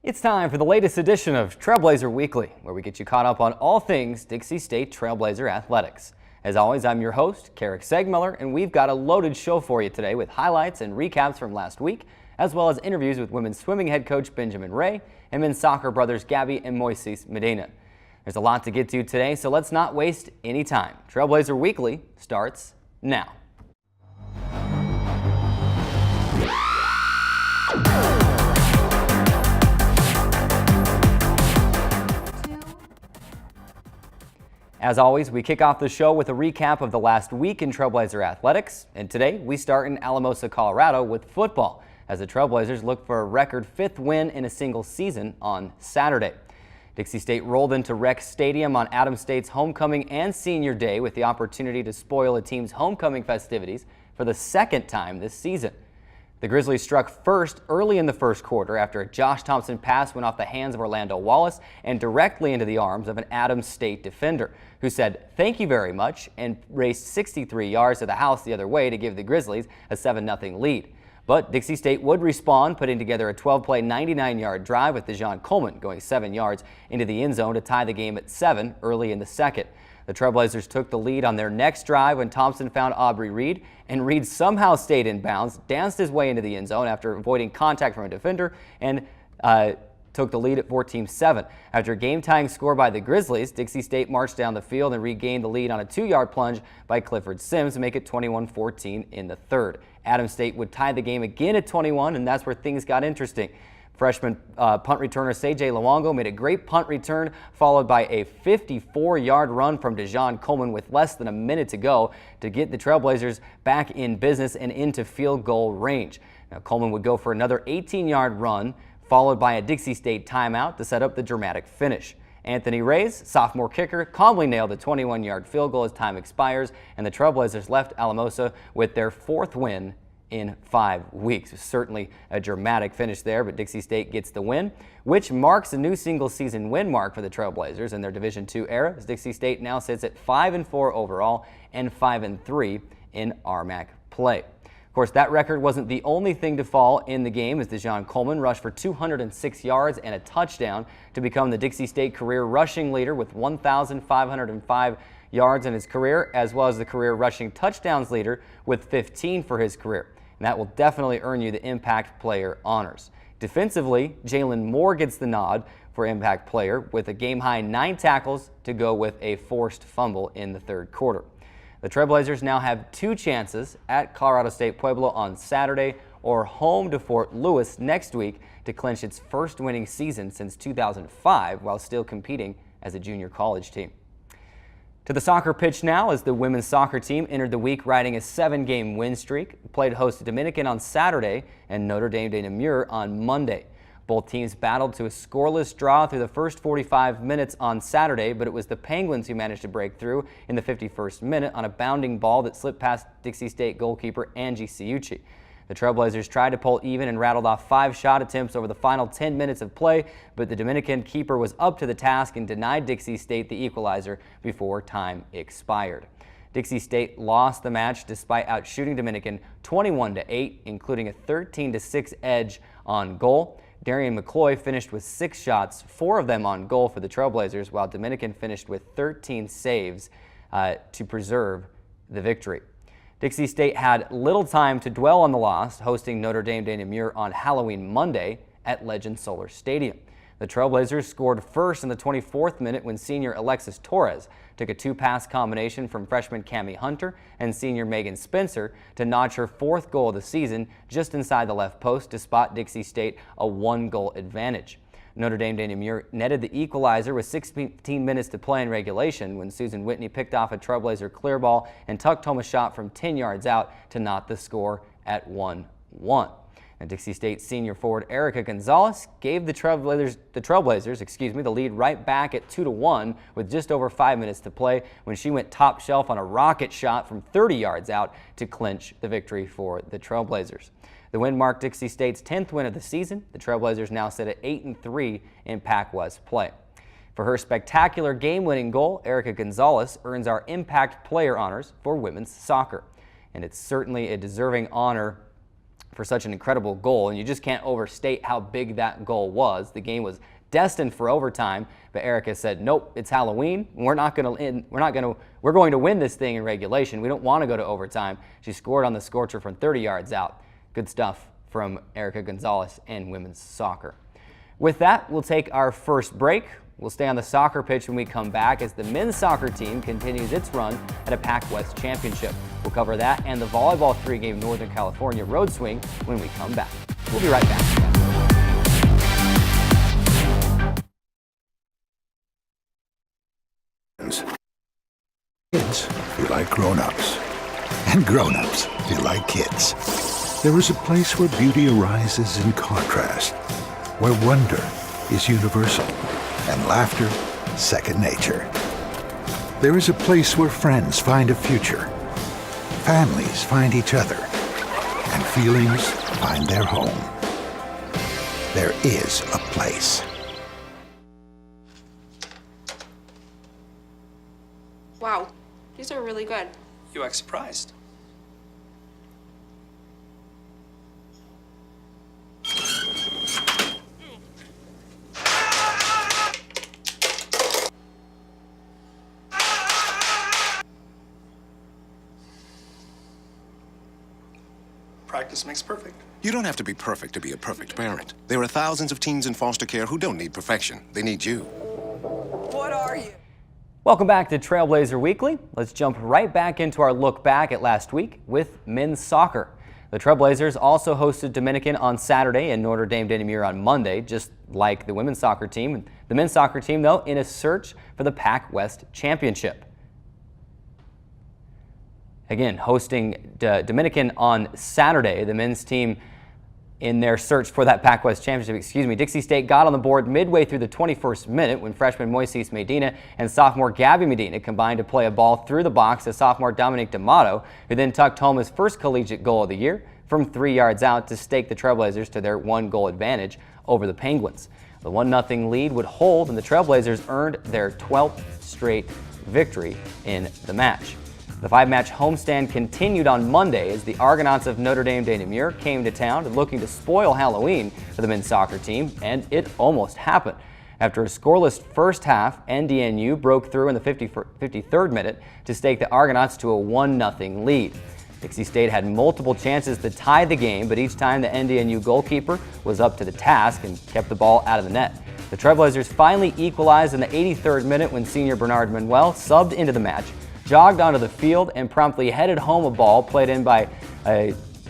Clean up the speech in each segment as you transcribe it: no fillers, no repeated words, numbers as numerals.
It's time for the latest edition of Trailblazer Weekly, where we get you caught up on all things Dixie State Trailblazer Athletics. As always, I'm your host, Carrick Segmiller, and we've got a loaded show for you today with highlights and recaps from last week, as well as interviews with women's swimming head coach Benjamin Ray and men's soccer brothers Gabby and Moises Medina. There's a lot to get to today, so let's not waste any time. Trailblazer Weekly starts now. As always, we kick off the show with a recap of the last week in Trailblazer Athletics, and today we start in Alamosa, Colorado with football, as the Trailblazers look for a record 5th win in a single season on Saturday. Dixie State rolled into Rec Stadium on Adams State's homecoming and senior day with the opportunity to spoil a team's homecoming festivities for the second time this season. The Grizzlies struck first early in the first quarter after a Josh Thompson pass went off the hands of Orlando Wallace and directly into the arms of an Adams State defender, who said thank you very much and raced 63 yards to the house the other way to give the Grizzlies a 7-0 lead. But Dixie State would respond, putting together a 12-play 99-yard drive with Dejon Coleman going 7 yards into the end zone to tie the game at 7 early in the second. The Trailblazers took the lead on their next drive when Thompson found Aubrey Reed, and Reed somehow stayed in bounds, danced his way into the end zone after avoiding contact from a defender, and took the lead at 14-7. After a game-tying score by the Grizzlies, Dixie State marched down the field and regained the lead on a 2-yard plunge by Clifford Sims to make it 21-14 in the third. Adams State would tie the game again at 21, and that's where things got interesting. Freshman punt returner C.J. Luongo made a great punt return, followed by a 54-yard run from Dejon Coleman with less than a minute to go to get the Trailblazers back in business and into field goal range. Now, Coleman would go for another 18-yard run, followed by a Dixie State timeout to set up the dramatic finish. Anthony Reyes, sophomore kicker, calmly nailed a 21-yard field goal as time expires, and the Trailblazers left Alamosa with their 4th win in 5 weeks. Certainly a dramatic finish there, but Dixie State gets the win, which marks a new single-season win mark for the Trailblazers in their Division II era, as Dixie State now sits at 5-4 overall and 5-3 in RMAC play. Of course, that record wasn't the only thing to fall in the game, as Dejon Coleman rushed for 206 yards and a touchdown to become the Dixie State career rushing leader with 1,505 yards in his career, as well as the career rushing touchdowns leader with 15 for his career. And that will definitely earn you the Impact Player honors. Defensively, Jalen Moore gets the nod for Impact Player with a game-high 9 tackles to go with a forced fumble in the third quarter. The Trailblazers now have 2 chances at Colorado State Pueblo on Saturday or home to Fort Lewis next week to clinch its first winning season since 2005 while still competing as a junior college team. To the soccer pitch now, as the women's soccer team entered the week riding a 7-game win streak, played host to Dominican on Saturday and Notre Dame de Namur on Monday. Both teams battled to a scoreless draw through the first 45 minutes on Saturday, but it was the Penguins who managed to break through in the 51st minute on a bounding ball that slipped past Dixie State goalkeeper Angie Ciucci. The Trailblazers tried to pull even and rattled off 5 shot attempts over the final 10 minutes of play, but the Dominican keeper was up to the task and denied Dixie State the equalizer before time expired. Dixie State lost the match despite outshooting Dominican 21-8, including a 13-6 edge on goal. Darian McCloy finished with 6 shots, 4 of them on goal for the Trailblazers, while Dominican finished with 13 saves to preserve the victory. Dixie State had little time to dwell on the loss, hosting Notre Dame de Namur on Halloween Monday at Legend Solar Stadium. The Trailblazers scored first in the 24th minute when senior Alexis Torres took a 2-pass combination from freshman Cammie Hunter and senior Megan Spencer to notch her 4th goal of the season just inside the left post to spot Dixie State a 1-goal advantage. Notre Dame de Namur netted the equalizer with 16 minutes to play in regulation when Susan Whitney picked off a Trailblazer clear ball and tucked home a shot from 10 yards out to knot the score at 1-1. And Dixie State senior forward Erica Gonzalez gave the Trailblazers the lead right back at 2-1 with just over 5 minutes to play when she went top shelf on a rocket shot from 30 yards out to clinch the victory for the Trailblazers. The win marked Dixie State's 10th win of the season. The Trailblazers now sit at 8-3 in Pac-West play. For her spectacular game-winning goal, Erica Gonzalez earns our Impact Player honors for women's soccer. And it's certainly a deserving honor for such an incredible goal, and you just can't overstate how big that goal was. The game was destined for overtime, but Erica said, nope, it's Halloween. We're going to win this thing in regulation. We don't want to go to overtime. She scored on the scorcher from 30 yards out. Good stuff from Erica Gonzalez in women's soccer. With that, we'll take our first break. We'll stay on the soccer pitch when we come back as the men's soccer team continues its run at a Pac West championship. We'll cover that and the volleyball 3-game Northern California road swing when we come back. We'll be right back. Kids feel like grown-ups, and grown-ups feel like kids. There is a place where beauty arises in contrast, where wonder is universal, and laughter second nature. There is a place where friends find a future, families find each other, and feelings find their home. There is a place. Wow, these are really good. You act surprised. Practice makes perfect. You don't have to be perfect to be a perfect parent. There are thousands of teens in foster care who don't need perfection. They need you. What are you? Welcome back to Trailblazer Weekly. Let's jump right back into our look back at last week with men's soccer. The Trailblazers also hosted Dominican on Saturday and Notre Dame de Namur on Monday, just like the women's soccer team. The men's soccer team, though, in a search for the Pac West Championship. Again, hosting Dominican on Saturday, the men's team in their search for that Pac West Championship, Dixie State got on the board midway through the 21st minute when freshman Moises Medina and sophomore Gabby Medina combined to play a ball through the box to sophomore Dominique D'Amato, who then tucked home his first collegiate goal of the year from 3 yards out to stake the Trailblazers to their 1-goal advantage over the Penguins. The 1-0 lead would hold, and the Trailblazers earned their 12th straight victory in the match. The 5-match homestand continued on Monday as the Argonauts of Notre Dame de Namur came to town looking to spoil Halloween for the men's soccer team, and it almost happened. After a scoreless first half, NDNU broke through in the 53rd minute to stake the Argonauts to a 1-0 lead. Dixie State had multiple chances to tie the game, but each time the NDNU goalkeeper was up to the task and kept the ball out of the net. The Trailblazers finally equalized in the 83rd minute when senior Bernard Manuel subbed into the match, jogged onto the field, and promptly headed home a ball played in by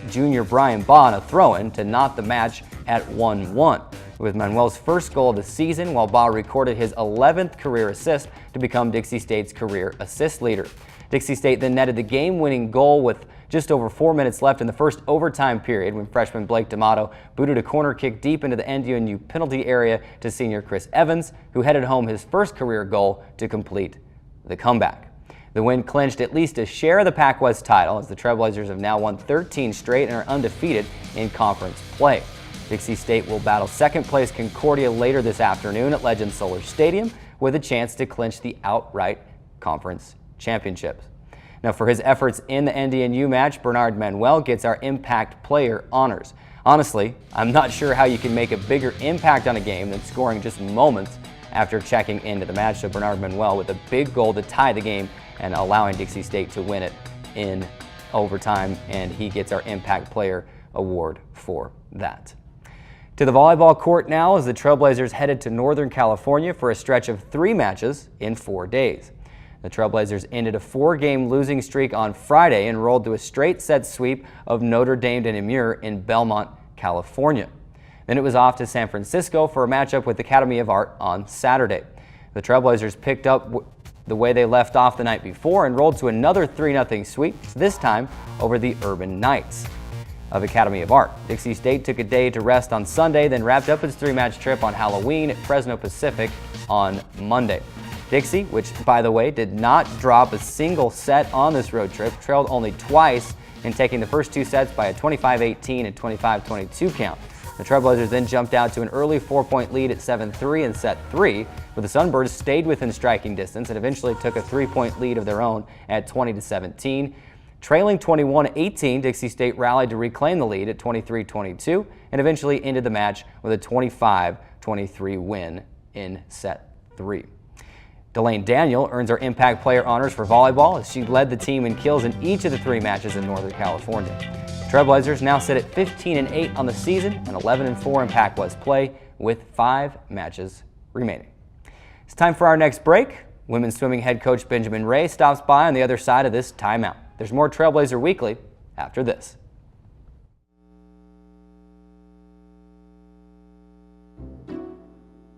junior Brian Baugh on a throw-in to knot the match at 1-1. With Manuel's first goal of the season, while Baugh recorded his 11th career assist to become Dixie State's career assist leader. Dixie State then netted the game-winning goal with just over 4 minutes left in the first overtime period when freshman Blake D'Amato booted a corner kick deep into the NDNU penalty area to senior Chris Evans, who headed home his first career goal to complete the comeback. The win clinched at least a share of the Pac West title, as the Trailblazers have now won 13 straight and are undefeated in conference play. Dixie State will battle second-place Concordia later this afternoon at Legend Solar Stadium with a chance to clinch the outright conference championships. Now, for his efforts in the NDNU match, Bernard Manuel gets our Impact Player honors. Honestly, I'm not sure how you can make a bigger impact on a game than scoring just moments after checking into the match. So Bernard Manuel with a big goal to tie the game and allowing Dixie State to win it in overtime, and he gets our Impact Player award for that. To the volleyball court now as the Trailblazers headed to Northern California for a stretch of 3 matches in 4 days. The Trailblazers ended a 4-game losing streak on Friday and rolled to a straight-set sweep of Notre Dame de Namur in Belmont, California. Then it was off to San Francisco for a matchup with Academy of Art on Saturday. The Trailblazers picked up the way they left off the night before and rolled to another 3-0 sweep, this time over the Urban Knights of Academy of Art. Dixie State took a day to rest on Sunday, then wrapped up its 3-match trip on Halloween at Fresno Pacific on Monday. Dixie, which by the way did not drop a single set on this road trip, trailed only twice in taking the first 2 sets by a 25-18 and 25-22 count. The Trailblazers then jumped out to an early 4-point lead at 7-3 in set 3, but the Sunbirds stayed within striking distance and eventually took a 3-point lead of their own at 20-17. Trailing 21-18, Dixie State rallied to reclaim the lead at 23-22 and eventually ended the match with a 25-23 win in set 3. Delane Daniel earns our Impact Player honors for volleyball as she led the team in kills in each of the 3 matches in Northern California. Trailblazers now sit at 15-8 on the season and 11-4 in Pac West play with 5 matches remaining. It's time for our next break. Women's swimming head coach Benjamin Ray stops by on the other side of this timeout. There's more Trailblazer Weekly after this.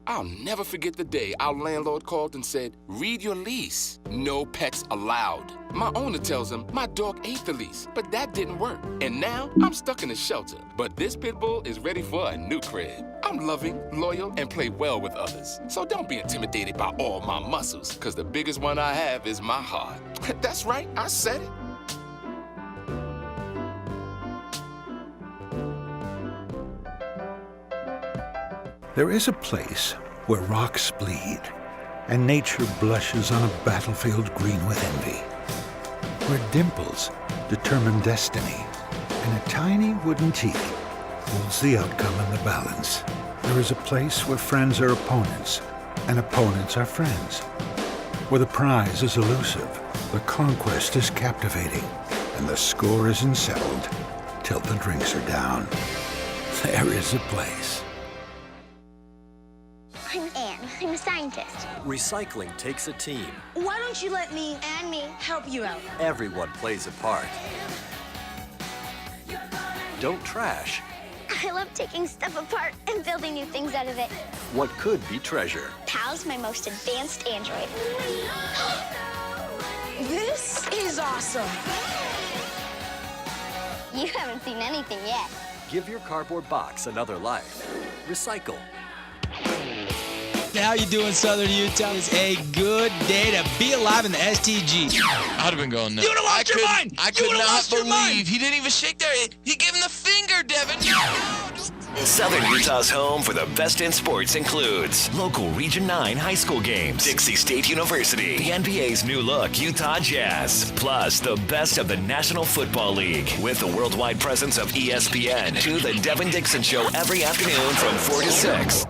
I'll never forget the day our landlord called and said, "Read your lease. No pets allowed." My owner tells him my dog ate the lease, but that didn't work. And now I'm stuck in a shelter. But this pit bull is ready for a new crib. I'm loving, loyal, and play well with others. So don't be intimidated by all my muscles, because the biggest one I have is my heart. That's right, I said it. There is a place where rocks bleed and nature blushes on a battlefield green with envy, where dimples determine destiny and a tiny wooden teeth holds the outcome in the balance. There is a place where friends are opponents and opponents are friends, where the prize is elusive, the conquest is captivating, and the score isn't settled till the drinks are down. There is a place. I'm Anne. I'm a scientist. Recycling takes a team. Why don't you let me and me help you out? Everyone plays a part. Don't trash I love taking stuff apart and building new things out of it. what could be treasure. Pal's my most advanced android. This is awesome. You haven't seen anything yet. Give your cardboard box another life. Recycle. How you doing, Southern Utah? It's a good day to be alive in the STG. I'd have been going nuts. You would have lost your mind! I could not believe he didn't even shake there. He gave him the finger, Devin. Southern Utah's home for the best in sports includes local Region 9 high school games, Dixie State University, the NBA's new look, Utah Jazz, plus the best of the National Football League with the worldwide presence of ESPN to the Devin Dixon Show every afternoon from 4 to 6.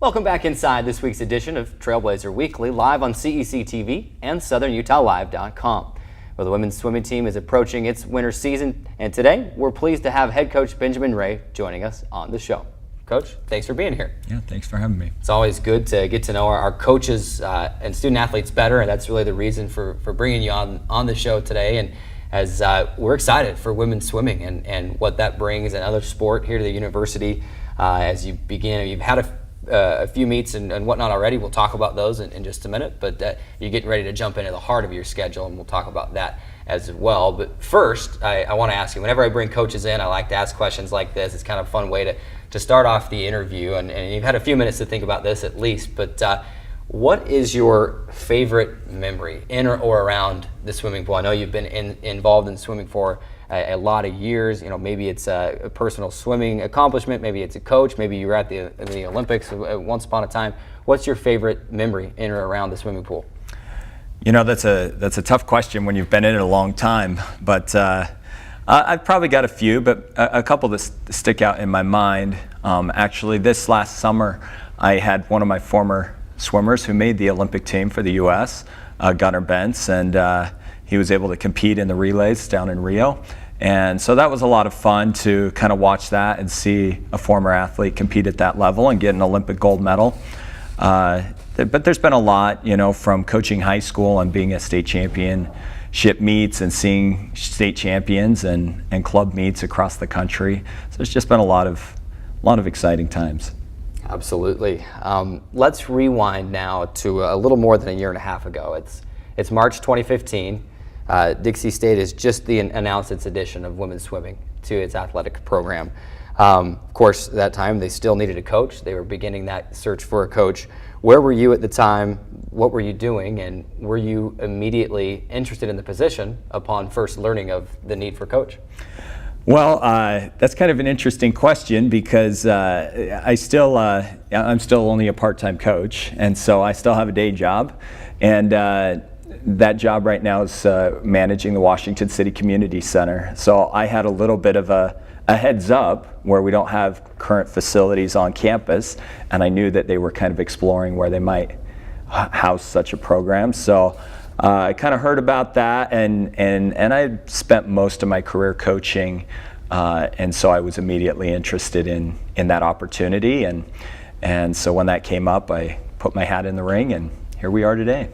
Welcome back inside this week's edition of Trailblazer Weekly, live on CEC TV and SouthernUtahLive.com, where the women's swimming team is approaching its winter season. And today, we're pleased to have head coach Benjamin Ray joining us on the show. Coach, thanks for being here. Yeah, thanks for having me. It's always good to get to know our coaches and student athletes better, and that's really the reason for bringing you on the show today. And as we're excited for women's swimming and what that brings and other sport here to the university as you begin. You've had a few meets and whatnot already. We'll talk about those in just a minute, but you're getting ready to jump into the heart of your schedule, and we'll talk about that as well. But first, I want to ask you, whenever I bring coaches in, I like to ask questions like this. It's kind of a fun way to start off the interview, and you've had a few minutes to think about this at least, but what is your favorite memory in or around the swimming pool? I know you've been involved in swimming for a lot of years. You know, maybe it's a personal swimming accomplishment, maybe it's a coach, maybe you were at the Olympics once upon a time. What's your favorite memory in or around the swimming pool? You know, that's a tough question when you've been in it a long time, but I've probably got a few, but a couple that stick out in my mind. Actually, this last summer, I had one of my former swimmers who made the Olympic team for the U.S., Gunnar Bentz, and he was able to compete in the relays down in Rio. And so that was a lot of fun to kind of watch that and see a former athlete compete at that level and get an Olympic gold medal. But there's been a lot, you know, from coaching high school and being a state championship meets and seeing state champions and club meets across the country. So there's just been a lot of exciting times. Absolutely. Let's rewind now to a little more than a year and a half ago. It's March 2015. Dixie State has just announced its addition of women's swimming to its athletic program. Of course, at that time, they still needed a coach. They were beginning that search for a coach. Where were you at the time? What were you doing? And were you immediately interested in the position upon first learning of the need for a coach? Well, that's kind of an interesting question because I'm still only a part-time coach, and so I still have a day job. And that job right now is managing the Washington City Community Center. So I had a little bit of a heads up where we don't have current facilities on campus, and I knew that they were kind of exploring where they might house such a program. So I kind of heard about that, and I spent most of my career coaching, and so I was immediately interested in that opportunity, and so when that came up, I put my hat in the ring, and here we are today.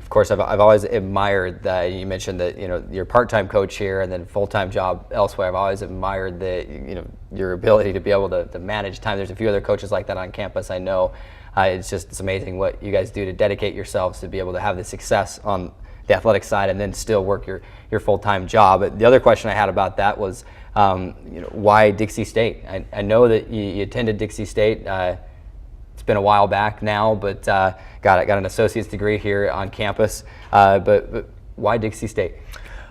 Of course, I've always admired that. You mentioned that, you know, your part-time coach here and then full-time job elsewhere. I've always admired the, you know, your ability to be able to manage time. There's a few other coaches like that on campus, I know. It's amazing what you guys do to dedicate yourselves to be able to have the success on the athletic side and then still work your full-time job. But the other question I had about that was, you know, why Dixie State? I know that you attended Dixie State. It's been a while back now, but got an associate's degree here on campus. But why Dixie State?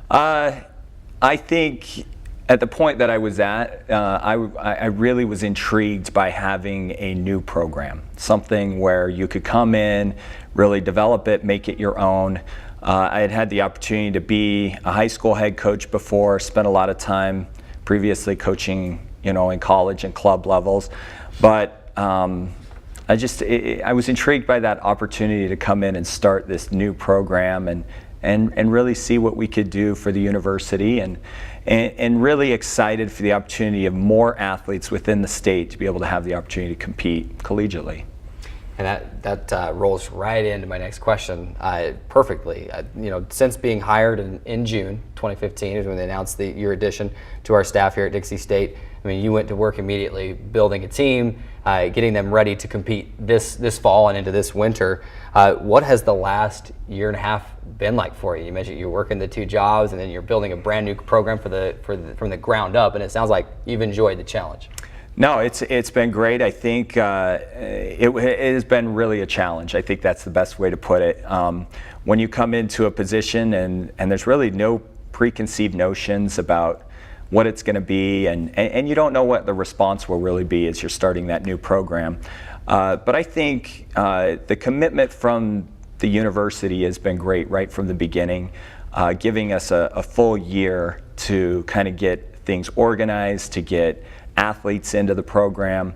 I think at the point that I was at, I really was intrigued by having a new program, something where you could come in, really develop it, make it your own. I had the opportunity to be a high school head coach before, spent a lot of time previously coaching, you know, in college and club levels, but I was intrigued by that opportunity to come in and start this new program and really see what we could do for the university, and really excited for the opportunity of more athletes within the state to be able to have the opportunity to compete collegiately. And that rolls right into my next question perfectly. You know, since being hired in June 2015 is when they announced your addition to our staff here at Dixie State. I mean, you went to work immediately building a team, getting them ready to compete this fall and into this winter. What has the last year and a half been like for you? You mentioned you're working the two jobs and then you're building a brand new program from the ground up, and it sounds like you've enjoyed the challenge. No, it's been great. I think it has been really a challenge. I think that's the best way to put it. When you come into a position and there's really no preconceived notions about what it's going to be, and you don't know what the response will really be as you're starting that new program. But I think the commitment from the university has been great right from the beginning, giving us a full year to kind of get things organized, to get athletes into the program.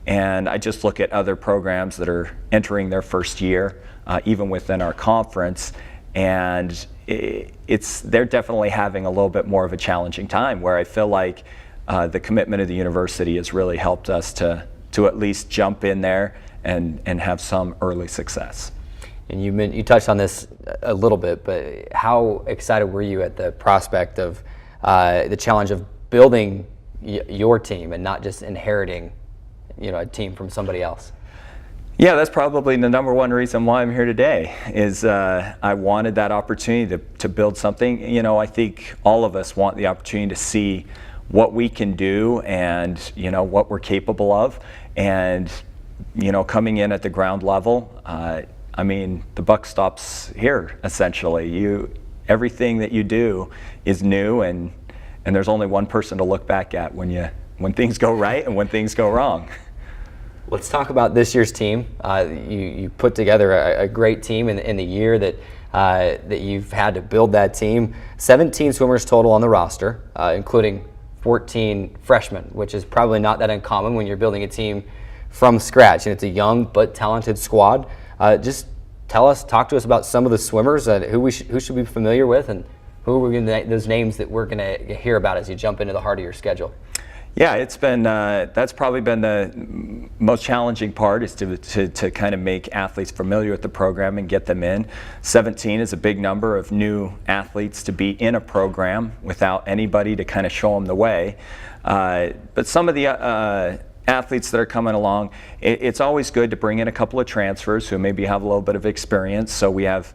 And I just look at other programs that are entering their first year, even within our conference, and they're definitely having a little bit more of a challenging time, where I feel like the commitment of the university has really helped us to at least jump in there and have some early success. And you touched on this a little bit, but how excited were you at the prospect of the challenge of building your team and not just inheriting, you know, a team from somebody else? Yeah, that's probably the number one reason why I'm here today, is I wanted that opportunity to build something. You know, I think all of us want the opportunity to see what we can do and, you know, what we're capable of. And, you know, coming in at the ground level, I mean, the buck stops here, essentially. Everything that you do is new, and there's only one person to look back at when things go right and when things go wrong. Let's talk about this year's team. You put together a great team in the year that you've had to build that team. 17 swimmers total on the roster, including 14 freshmen, which is probably not that uncommon when you're building a team from scratch. And it's a young but talented squad. Just talk to us about some of the swimmers, who should be familiar with, and who are those names that we're going to hear about as you jump into the heart of your schedule. Yeah, it's been that's probably been the most challenging part, is to kind of make athletes familiar with the program and get them in. 17 is a big number of new athletes to be in a program without anybody to kind of show them the way. But some of the athletes that are coming along, it's always good to bring in a couple of transfers who maybe have a little bit of experience. So we have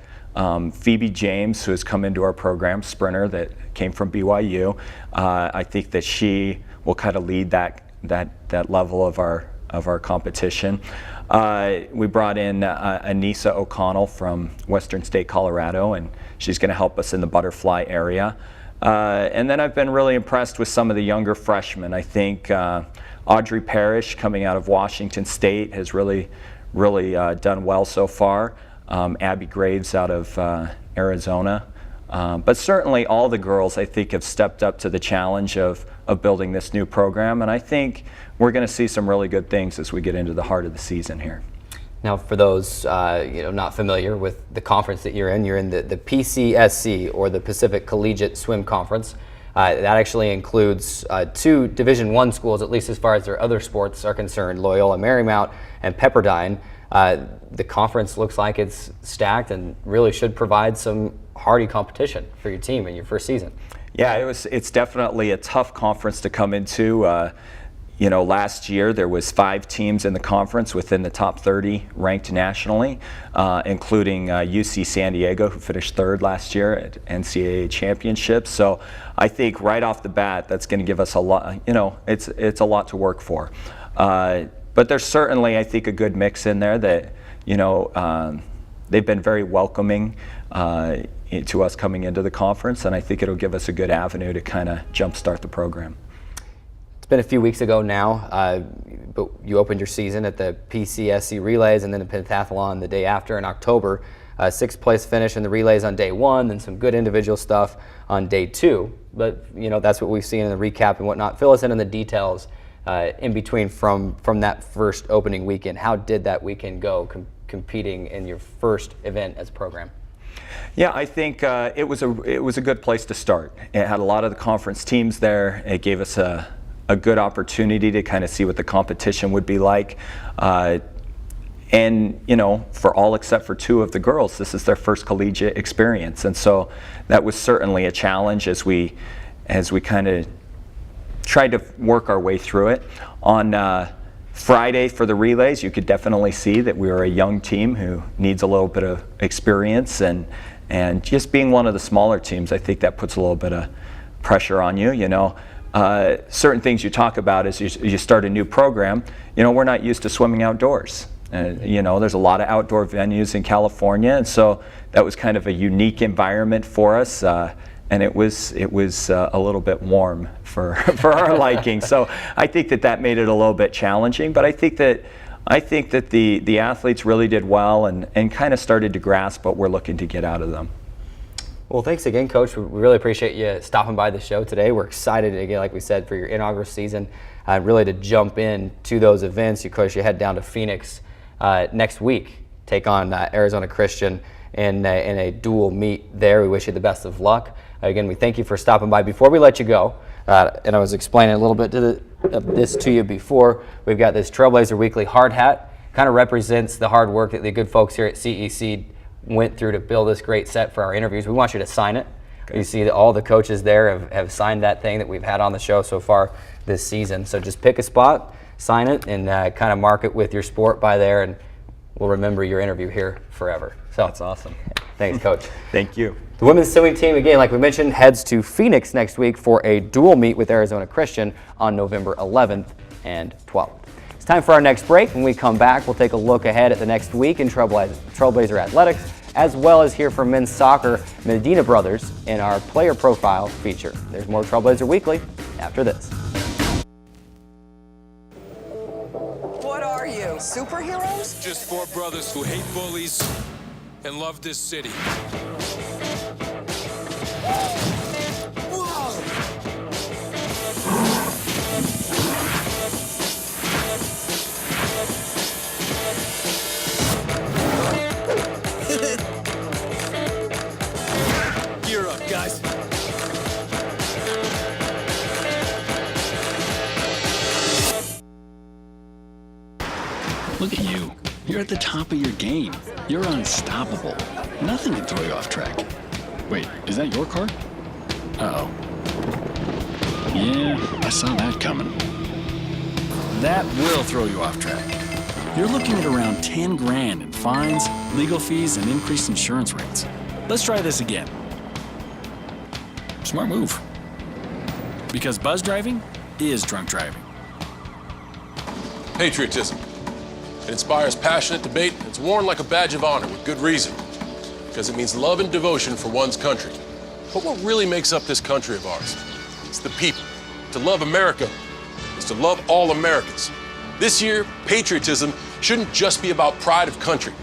Phoebe James, who has come into our program, sprinter that came from BYU. I think that she will kind of lead that level of our competition. We brought in Anissa O'Connell from Western State, Colorado, and she's going to help us in the butterfly area. And then I've been really impressed with some of the younger freshmen. I think Audrey Parrish, coming out of Washington State, has really done well so far. Abby Graves out of Arizona. But certainly all the girls, I think, have stepped up to the challenge of building this new program, and I think we're going to see some really good things as we get into the heart of the season here. Now, for those not familiar with the conference that you're in the PCSC, or the Pacific Collegiate Swim Conference. That actually includes 2 Division I schools, at least as far as their other sports are concerned, Loyola Marymount and Pepperdine. The conference looks like it's stacked and really should provide some hardy competition for your team in your first season. Yeah, it's definitely a tough conference to come into. Last year there was 5 teams in the conference within the top 30 ranked nationally, including UC San Diego, who finished 3rd last year at NCAA championships. So I think right off the bat that's going to give us a lot. It's a lot to work for. But there's certainly, I think, a good mix in there that they've been very welcoming to us coming into the conference, and I think it'll give us a good avenue to kind of jumpstart the program. It's been a few weeks ago now, but you opened your season at the PCSC Relays and then the Pentathlon the day after in October. 6th place finish in the relays on day 1, then some good individual stuff on day 2. But that's what we've seen in the recap and whatnot. Fill us in on the details in between from that first opening weekend. How did that weekend go competing in your first event as a program? Yeah, I think it was a good place to start. It had a lot of the conference teams there. It gave us a good opportunity to kind of see what the competition would be like. And for all except for 2 of the girls, this is their first collegiate experience, and so that was certainly a challenge as we kind of tried to work our way through it. On Friday for the relays, you could definitely see that we were a young team who needs a little bit of experience, and just being one of the smaller teams, I think that puts a little bit of pressure on you. Certain things you talk about as you start a new program. We're not used to swimming outdoors. There's a lot of outdoor venues in California, and so that was kind of a unique environment for us. And it was a little bit warm for our liking. So I think that made it a little bit challenging. But I think that the athletes really did well and kind of started to grasp what we're looking to get out of them. Well, thanks again, Coach. We really appreciate you stopping by the show today. We're excited again, like we said, for your inaugural season, really to jump in to those events. Of course, you head down to Phoenix next week, take on Arizona Christian in a dual meet there. We wish you the best of luck. Again, we thank you for stopping by. Before we let you go, and I was explaining a little bit of this to you before, we've got this Trailblazer Weekly hard hat. Kind of represents the hard work that the good folks here at CEC went through to build this great set for our interviews. We want you to sign it. Okay. You see that all the coaches there have signed that thing that we've had on the show so far this season. So just pick a spot, sign it, and kind of mark it with your sport by there, and we'll remember your interview here forever. So that's awesome. Thanks, Coach. Thank you. The women's swimming team, again, like we mentioned, heads to Phoenix next week for a dual meet with Arizona Christian on November 11th and 12th. It's time for our next break. When we come back, we'll take a look ahead at the next week in Trailblazer Athletics, as well as hear from men's soccer Medina brothers in our player profile feature. There's more Trailblazer Weekly after this. What are you, superheroes? Just 4 brothers who hate bullies and love this city. Gear up, guys. Look at you. You're at the top of your game. You're unstoppable. Nothing can throw you off track. Wait, is that your car? Uh-oh. Yeah, I saw that coming. That will throw you off track. You're looking at around 10 grand in fines, legal fees, and increased insurance rates. Let's try this again. Smart move. Because buzz driving is drunk driving. Patriotism. It inspires passionate debate. It's worn like a badge of honor with good reason. Because it means love and devotion for one's country. But what really makes up this country of ours? It's the people. To love America is to love all Americans. This year, patriotism shouldn't just be about pride of country.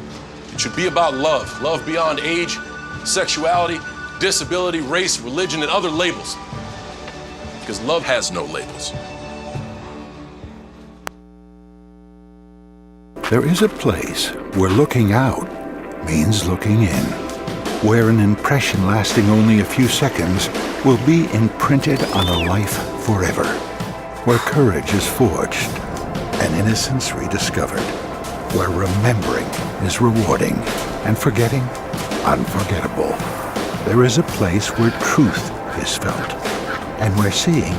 It should be about love. Love beyond age, sexuality, disability, race, religion, and other labels. Because love has no labels. There is a place where looking out means looking in, where an impression lasting only a few seconds will be imprinted on a life forever, where courage is forged and innocence rediscovered, where remembering is rewarding and forgetting unforgettable. There is a place where truth is felt and where seeing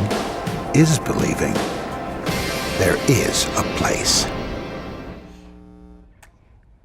is believing. There is a place.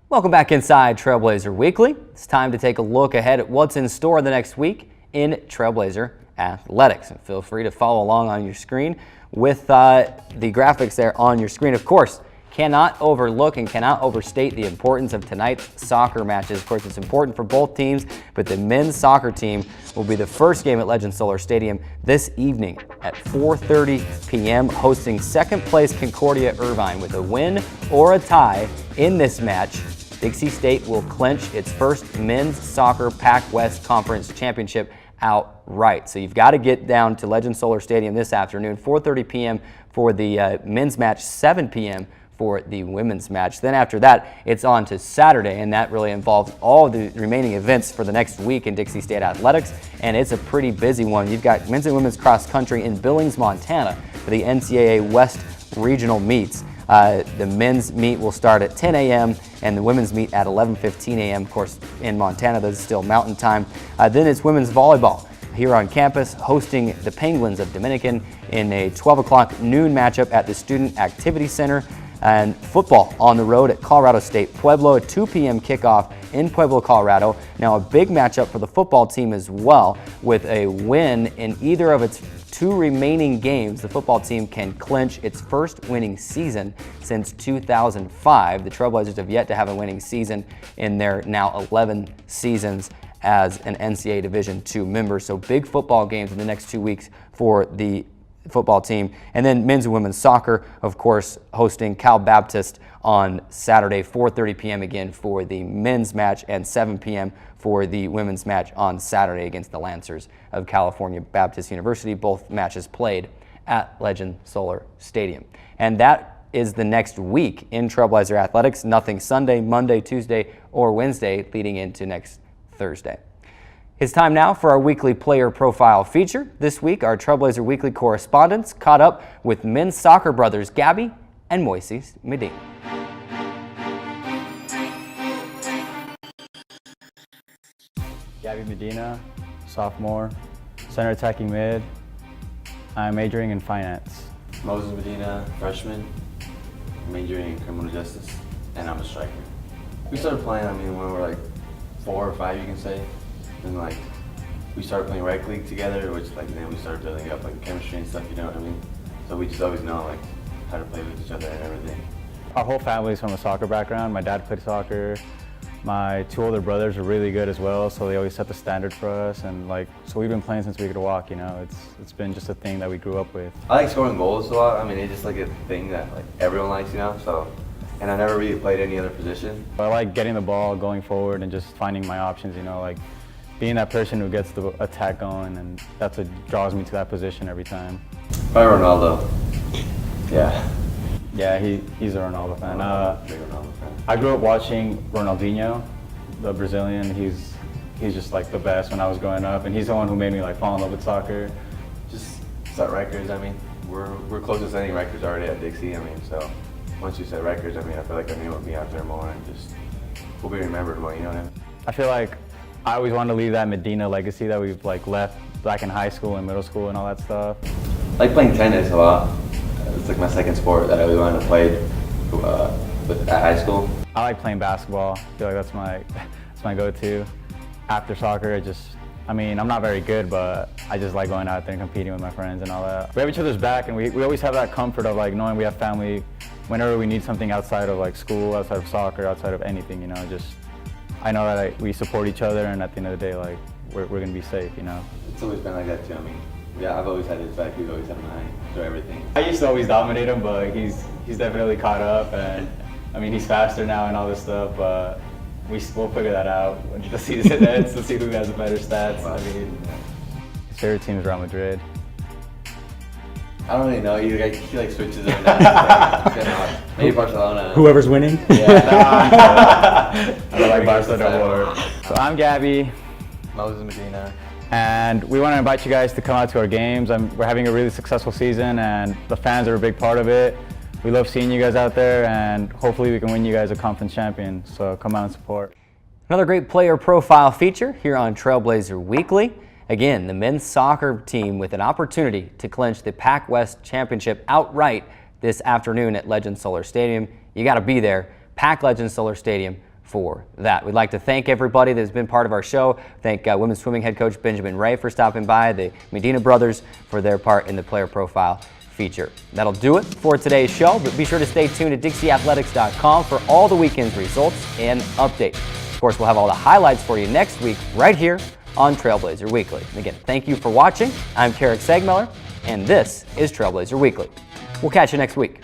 Welcome back inside Trailblazer Weekly. It's time to take a look ahead at what's in store the next week in Trailblazer Athletics. And feel free to follow along on your screen with the graphics there on your screen. Of course, cannot overlook and cannot overstate the importance of tonight's soccer matches. Of course, it's important for both teams, but the men's soccer team will be the first game at Legend Solar Stadium this evening at 4:30 p.m. hosting second place Concordia Irvine. With a win or a tie in this match, Dixie State will clinch its first men's soccer Pac-West Conference Championship outright. So you've got to get down to Legend Solar Stadium this afternoon, 4:30 p.m. for the men's match, 7 p.m. for the women's match. Then after that, it's on to Saturday, and that really involves all the remaining events for the next week in Dixie State Athletics, and it's a pretty busy one. You've got men's and women's cross country in Billings, Montana for the NCAA West Regional Meets. The men's meet will start at 10 a.m. and the women's meet at 11:15 a.m. Of course, in Montana, this is still mountain time. Then it's women's volleyball here on campus, hosting the Penguins of Dominican in a 12 o'clock noon matchup at the Student Activity Center. And football on the road at Colorado State Pueblo, a 2 p.m. kickoff in Pueblo, Colorado. Now a big matchup for the football team as well. With a win in either of its two remaining games, the football team can clinch its first winning season since 2005. The Trailblazers have yet to have a winning season in their now 11 seasons as an NCAA Division II member. So big football games in the next 2 weeks for the football team. And then men's and women's soccer, of course, hosting Cal Baptist on Saturday, 4:30 p.m. again for the men's match, and 7 p.m. for the women's match on Saturday against the Lancers of California Baptist University. Both matches played at Legend Solar Stadium. And that is the next week in Trailblazer Athletics. Nothing Sunday, Monday, Tuesday, or Wednesday leading into next Thursday. It's time now for our weekly player profile feature. This week, our Trailblazer Weekly correspondents caught up with men's soccer brothers Gabby and Moises Medina. Gabby Medina, sophomore, center attacking mid. I'm majoring in finance. Moses Medina, freshman, majoring in criminal justice, and I'm a striker. We started playing, when we were like 4 or 5, you can say. And we started playing rec league together, which then we started building up chemistry and stuff, you know what I mean? So we just always know how to play with each other and everything. Our whole family is from a soccer background. My dad played soccer. My 2 older brothers are really good as well, so they always set the standard for us. And so we've been playing since we could walk, you know? It's been just a thing that we grew up with. I like scoring goals a lot. It's just a thing that everyone likes, you know? So, and I never really played any other position. I like getting the ball, going forward, and just finding my options, you know? Being that person who gets the attack going, and that's what draws me to that position every time. Probably Ronaldo. Yeah. Yeah, he's a Ronaldo fan. Big Ronaldo fan. I grew up watching Ronaldinho, the Brazilian. He's just the best when I was growing up, and he's the one who made me fall in love with soccer. Just set records. We're close to setting records already at Dixie. So once you set records, I feel like will be out there more, and just we'll be remembered more. You know what I mean? I feel like I always wanted to leave that Medina legacy that we've left back in high school and middle school and all that stuff. I like playing tennis a lot. It's my second sport that I really wanted to play at high school. I like playing basketball. I feel like that's my go-to. After soccer, I'm not very good, but I just like going out there and competing with my friends and all that. We have each other's back, and we always have that comfort of knowing we have family whenever we need something outside of school, outside of soccer, outside of anything, you know. I know that we support each other, and at the end of the day, we're gonna be safe, you know. It's always been like that too. Yeah, I've always had his back. He's always had mine through everything. I used to always dominate him, but he's definitely caught up, and he's faster now and all this stuff. But we'll figure that out when the season ends to see who has the better stats. I mean, his favorite team is Real Madrid. I don't really know. He like switches every now and then. Maybe Barcelona. Whoever's winning? Yeah. I don't like Barcelona more. So I'm Gabby Moises Medina. And we want to invite you guys to come out to our games. We're having a really successful season, and the fans are a big part of it. We love seeing you guys out there, and hopefully we can win you guys a conference champion. So come out and support. Another great player profile feature here on Trailblazer Weekly. Again, the men's soccer team with an opportunity to clinch the Pac West Championship outright this afternoon at Legend Solar Stadium. You got to be there, Pac Legend Solar Stadium, for that. We'd like to thank everybody that's been part of our show. Thank women's swimming head coach Benjamin Ray for stopping by, the Medina brothers for their part in the player profile feature. That'll do it for today's show, but be sure to stay tuned to DixieAthletics.com for all the weekend's results and updates. Of course, we'll have all the highlights for you next week right here on Trailblazer Weekly. And again, thank you for watching. I'm Carrick Segmeller, and this is Trailblazer Weekly. We'll catch you next week.